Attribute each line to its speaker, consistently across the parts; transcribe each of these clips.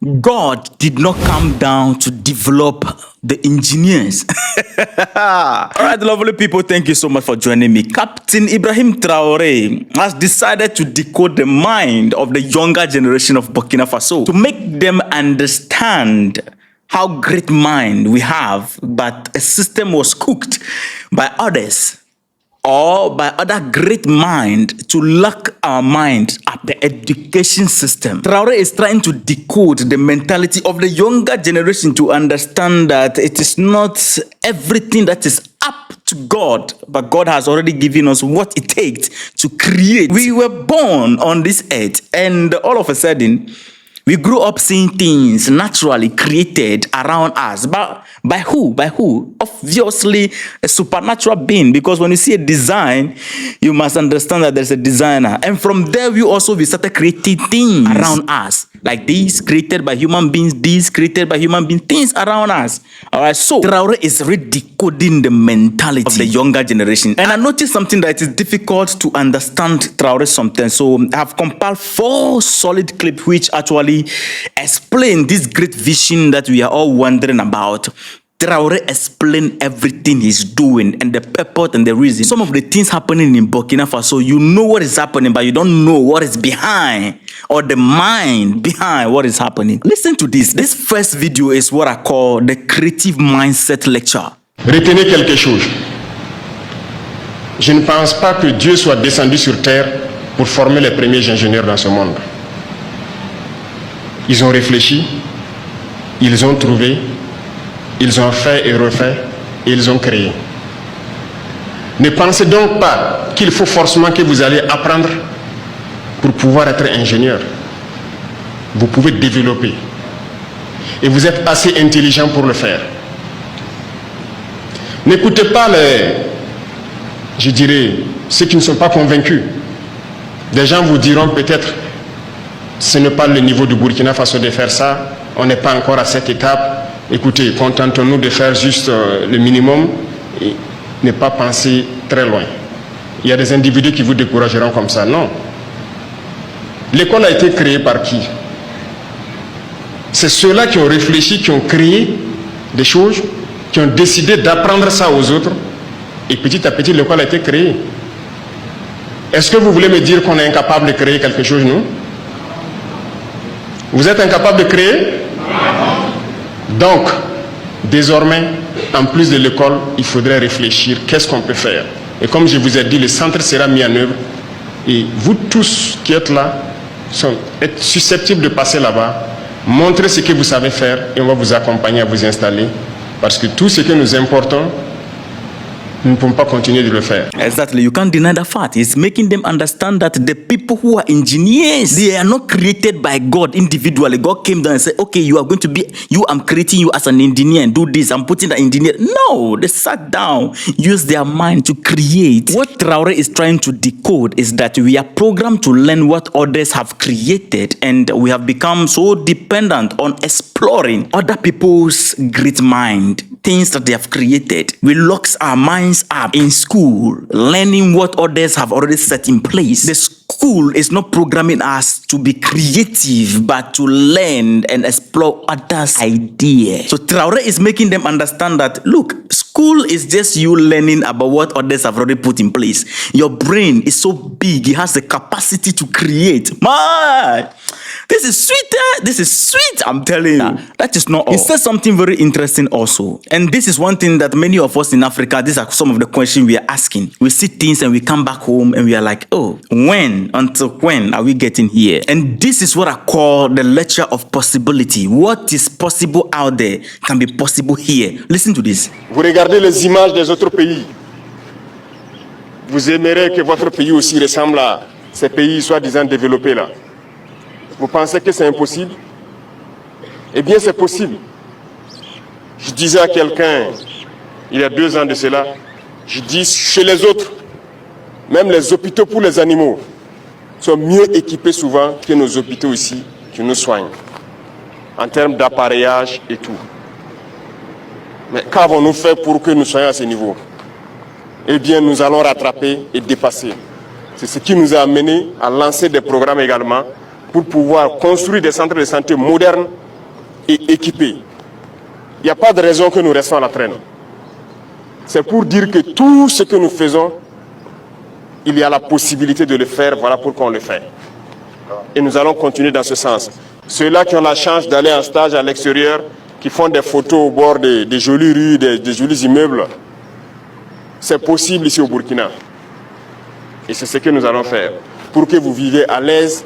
Speaker 1: God did not come down to develop the engineers. All right, lovely people, thank you so much for joining me. Captain Ibrahim Traore has decided to decode the mind of the younger generation of Burkina Faso to make them understand how great mind we have, but a system was cooked by others or by other great mind to lock our mind up, the education system. Traore is trying to decode the mentality of the younger generation to understand that it is not everything that is up to God, but God has already given us what it takes to create. We were born on this earth, and all of a sudden, we grew up seeing things naturally created around us. But by who? By who? Obviously, a supernatural being. Because when you see a design, you must understand that there's a designer. And from there, we started creating things around us. Like these created by human beings, these created by human beings, things around us. All right, so Traore is redecoding the mentality of the younger generation. And I noticed something that is difficult to understand Traore sometimes. So I have compiled 4 solid clips which actually explain this great vision that we are all wondering about. Traore explain everything he's doing and the purpose and the reason. Some of the things happening in Burkina Faso, you know what is happening, but you don't know what is behind or the mind behind what is happening. Listen to this. This first video is what I call the creative mindset lecture.
Speaker 2: Retenez quelque chose. Je ne pense pas que Dieu soit descendu sur terre pour former les premiers ingénieurs dans ce monde. Ils ont réfléchi, ils ont trouvé, ils ont fait et refait, et ils ont créé. Ne pensez donc pas qu'il faut forcément que vous allez apprendre pour pouvoir être ingénieur. Vous pouvez développer. Et vous êtes assez intelligent pour le faire. N'écoutez pas ceux qui ne sont pas convaincus. Des gens vous diront peut-être ce n'est pas le niveau du Burkina Faso de faire ça, on n'est pas encore à cette étape. Écoutez, contentons-nous de faire juste le minimum et ne pas penser très loin. Il y a des individus qui vous décourageront comme ça. Non. L'école a été créée par qui? C'est ceux-là qui ont réfléchi, qui ont créé des choses, qui ont décidé d'apprendre ça aux autres. Et petit à petit, l'école a été créée. Est-ce que vous voulez me dire qu'on est incapable de créer quelque chose, nous? Vous êtes incapable de créer? Donc, désormais, en plus de l'école, il faudrait réfléchir qu'est-ce qu'on peut faire. Et comme je vous ai dit, le centre sera mis en œuvre. Et vous tous qui êtes là, êtes susceptibles de passer là-bas, montrer ce que vous savez faire et on va vous accompagner à vous installer. Parce que tout ce que nous importons, nous ne pouvons pas continuer de le faire.
Speaker 1: Exactly, you can't deny the fact. It's making them understand that the people who are engineers, they are not created by God individually. God came down and said, okay, I'm creating you as an engineer and do this. I'm putting the engineer. No, they sat down, used their mind to create. What Traore is trying to decode is that we are programmed to learn what others have created, and we have become so dependent on exploring other people's great mind, things that they have created. We lock our minds up in school, learning what others have already set in place. The school is not programming us to be creative, but to learn and explore others' ideas. So Traore is making them understand that, look, school is just you learning about what others have already put in place. Your brain is so big, it has the capacity to create. Man, this is sweet. This is sweet, I'm telling you. That is not all. He said something very interesting also. And this is one thing that many of us in Africa, these are some of the questions we are asking. We see things and we come back home and we are like, oh, until when are we getting here? And this is what I call the lecture of possibility. What is possible out there can be possible here. Listen to this.
Speaker 2: Vous regardez les images des autres pays. Vous aimerez que votre pays aussi ressemble à ces pays soi-disant développés là. Vous pensez que c'est impossible? Eh bien, c'est possible. Je disais à quelqu'un, il y a 2 ans de cela, je dis chez les autres, même les hôpitaux pour les animaux sont mieux équipés souvent que nos hôpitaux ici qui nous soignent, en termes d'appareillage et tout. Mais qu'avons-nous fait pour que nous soyons à ce niveau? Eh bien, nous allons rattraper et dépasser. C'est ce qui nous a amené à lancer des programmes également pour pouvoir construire des centres de santé modernes et équipés. Il n'y a pas de raison que nous restions à la traîne. C'est pour dire que tout ce que nous faisons, il y a la possibilité de le faire, voilà pourquoi on le fait. Et nous allons continuer dans ce sens. Ceux-là qui ont la chance d'aller en stage à l'extérieur, qui font des photos au bord des jolies rues, des jolis immeubles, c'est possible ici au Burkina. Et c'est ce que nous allons faire pour que vous viviez à l'aise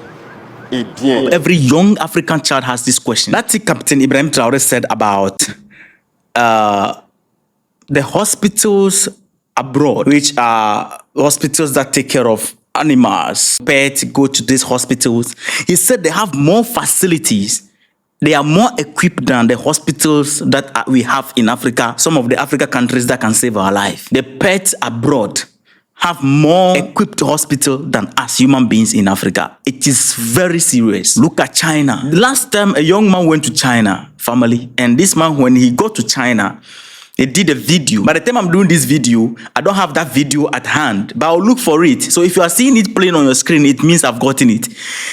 Speaker 2: et bien.
Speaker 1: Every young African child has this question. That's what Captain Ibrahim Traore said about the hospitals abroad, which are hospitals that take care of animals. Pets go to these hospitals. He said they have more facilities. They are more equipped than the hospitals that we have in Africa, some of the Africa countries that can save our life. The pets abroad have more equipped hospital than us human beings in Africa. It is very serious. Look at China. The last time a young man went to China, family, and this man, when he got to China, he did a video. By the time I'm doing this video, I don't have that video at hand, but I'll look for it. So if you are seeing it playing on your screen, it means I've gotten it.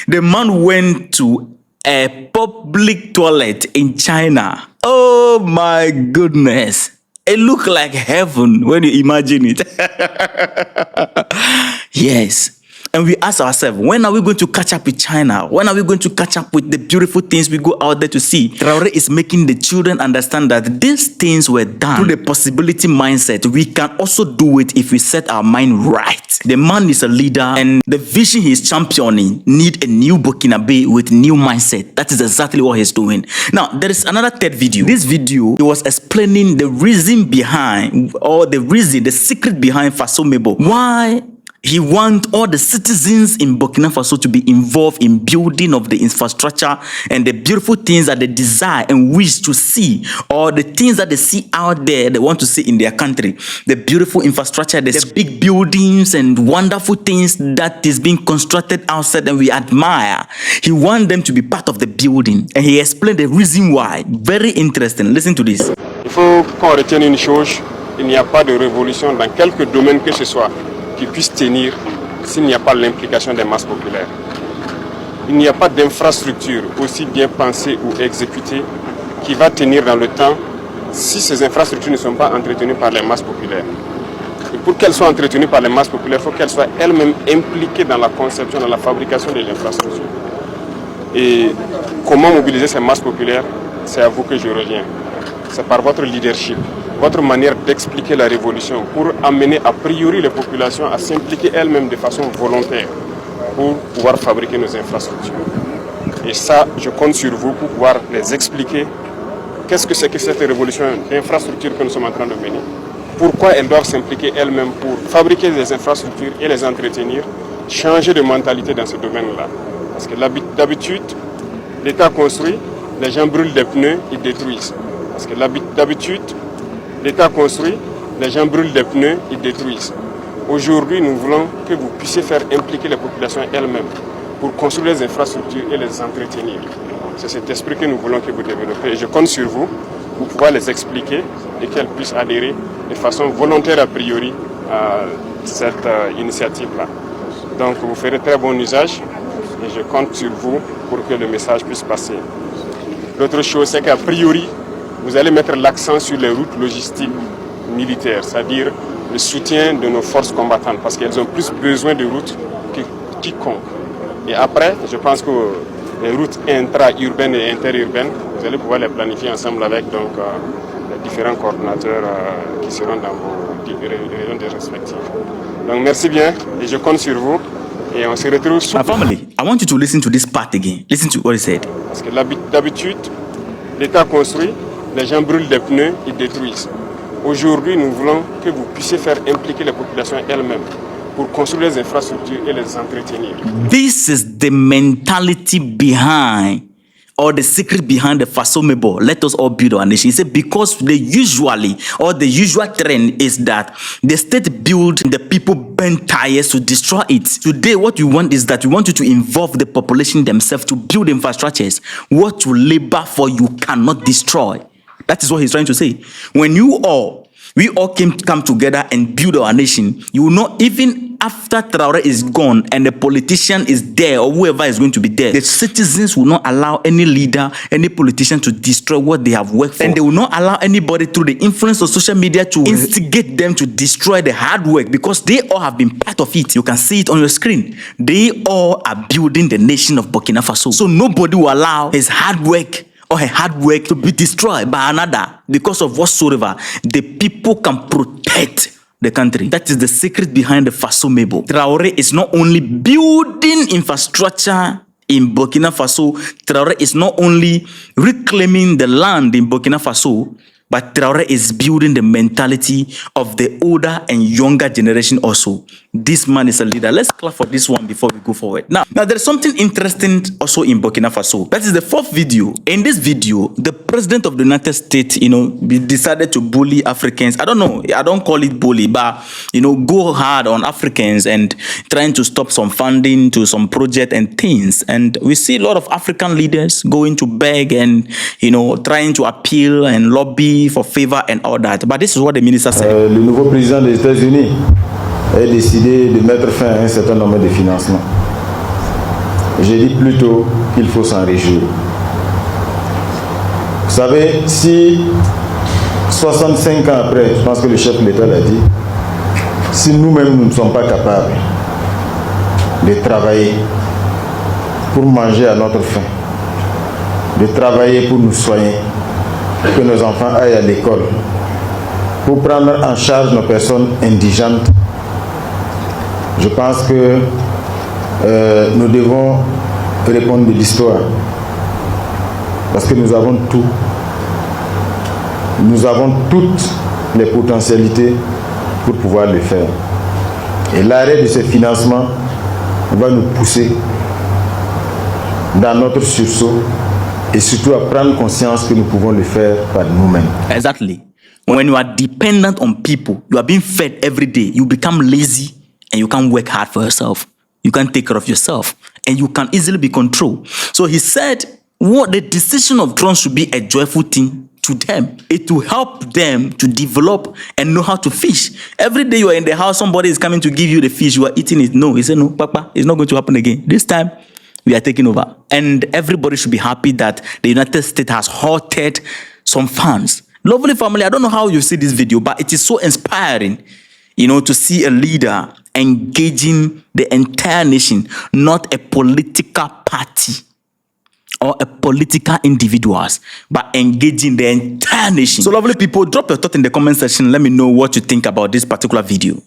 Speaker 1: The man went to a public toilet in China. Oh my goodness. It looked like heaven when you imagine it. Yes. And we ask ourselves, when are we going to catch up with China? When are we going to catch up with the beautiful things we go out there to see? Traore is making the children understand that these things were done through the possibility mindset. We can also do it if we set our mind right. The man is a leader, and the vision he's championing need a new Burkina with new mindset. That is exactly what he's doing. Now, there is another third video. This video, he was explaining the reason behind, or the secret behind FASO Mebo. Why he wants all the citizens in Burkina Faso to be involved in building of the infrastructure and the beautiful things that they desire and wish to see, or the things that they see out there they want to see in their country. The beautiful infrastructure, the big buildings and wonderful things that is being constructed outside and we admire. He wants them to be part of the building, and he explained the reason why. Very interesting. Listen to this.
Speaker 2: Il faut qu'on retienne une chose, il n'y a pas de révolution dans quelque domaine que ce soit qui puisse tenir s'il n'y a pas l'implication des masses populaires. Il n'y a pas d'infrastructure aussi bien pensée ou exécutée qui va tenir dans le temps si ces infrastructures ne sont pas entretenues par les masses populaires. Et pour qu'elles soient entretenues par les masses populaires, il faut qu'elles soient elles-mêmes impliquées dans la conception, dans la fabrication de l'infrastructure. Et comment mobiliser ces masses populaires, c'est à vous que je reviens. C'est par votre leadership, votre manière d'expliquer la révolution pour amener a priori les populations à s'impliquer elles-mêmes de façon volontaire pour pouvoir fabriquer nos infrastructures. Et ça, je compte sur vous pour pouvoir les expliquer qu'est-ce que c'est que cette révolution d'infrastructures que nous sommes en train de mener, pourquoi elles doivent s'impliquer elles-mêmes pour fabriquer des infrastructures et les entretenir, changer de mentalité dans ce domaine-là. Parce que d'habitude, l'État construit, les gens brûlent des pneus, ils détruisent. Parce que d'habitude, l'État construit, les gens brûlent des pneus, ils détruisent. Aujourd'hui, nous voulons que vous puissiez faire impliquer les populations elles-mêmes pour construire les infrastructures et les entretenir. C'est cet esprit que nous voulons que vous développez. Et je compte sur vous pour pouvoir les expliquer et qu'elles puissent adhérer de façon volontaire a priori à cette initiative-là. Donc vous ferez très bon usage et je compte sur vous pour que le message puisse passer. L'autre chose, c'est qu'a priori, vous allez mettre l'accent sur les routes logistiques militaires, c'est-à-dire le soutien de nos forces combattantes, parce qu'elles ont plus besoin de routes que quiconque. Et après, je pense que les routes intra-urbaines et interurbaines, vous allez pouvoir les planifier ensemble avec donc, les différents coordonnateurs qui seront dans vos régions respectives. Donc merci bien et je compte sur vous et on se retrouve sur...
Speaker 1: My family, I want you to listen to this part again. Listen to what he said.
Speaker 2: Parce que d'habitude, l'État construit, les gens brûlent des pneus, ils détruisent. Aujourd'hui, nous voulons que vous puissiez faire impliquer les populations elles-mêmes pour construire les infrastructures et les entretenir.
Speaker 1: This is the mentality behind, or the secret behind the FASO Mebo. Let us all build our nation. He said because the usual trend is that the state build, the people burn tires to destroy it. Today, what we want is that we want you to involve the population themselves to build infrastructures. What you labor for, you cannot destroy. That is what he's trying to say. When we all come together and build our nation, you will not, even after Traore is gone and the politician is there or whoever is going to be there, the citizens will not allow any leader, any politician to destroy what they have worked for. And they will not allow anybody through the influence of social media to instigate them to destroy the hard work, because they all have been part of it. You can see it on your screen. They all are building the nation of Burkina Faso. So nobody will allow his hard work or her hard work to be destroyed by another because of whatsoever. The people can protect the country. That is the secret behind the FASO Mabel. Traore is not only building infrastructure in Burkina Faso, Traore is not only reclaiming the land in Burkina Faso, but Traore is building the mentality of the older and younger generation also. This man is a leader. Let's clap for this one before we go forward. Now there's something interesting also in Burkina Faso. That is the fourth video. In this video, the president of the United States, decided to bully Africans. I don't know. I don't call it bully, but, go hard on Africans and trying to stop some funding to some project and things. And we see a lot of African leaders going to beg and, trying to appeal and lobby for favor and all that. But this is what the minister said.
Speaker 3: Le nouveau président des États-Unis a décidé de mettre fin à un certain nombre de financements. J'ai dit plutôt qu'il faut s'en réjouir. Vous savez, si 65 ans après, je pense que le chef de l'État l'a dit, si nous-mêmes nous ne sommes pas capables de travailler pour manger à notre faim, de travailler pour nous soigner, que nos enfants aillent à l'école, pour prendre en charge nos personnes indigentes, je pense que nous devons répondre de l'histoire. Parce que nous avons tout. Nous avons toutes les potentialités pour pouvoir le faire. Et l'arrêt de ce financement va nous pousser dans notre sursaut et surtout à prendre conscience que nous pouvons le faire par nous-mêmes.
Speaker 1: Exactly. When you are dependent on people, you are being fed every day, you become lazy and you can't work hard for yourself. You can't take care of yourself and you can easily be controlled. So he said, what the decision of Trump should be a joyful thing to them. It will help them to develop and know how to fish. Every day you are in the house, somebody is coming to give you the fish, you are eating it. No, he said, no, Papa, it's not going to happen again. This time, we are taking over. And everybody should be happy that the United States has halted some funds. Lovely family, I don't know how you see this video, but it is so inspiring, to see a leader engaging the entire nation, not a political party or a political individuals, but engaging the entire nation. So lovely people, drop your thought in the comment section. Let me know what you think about this particular video.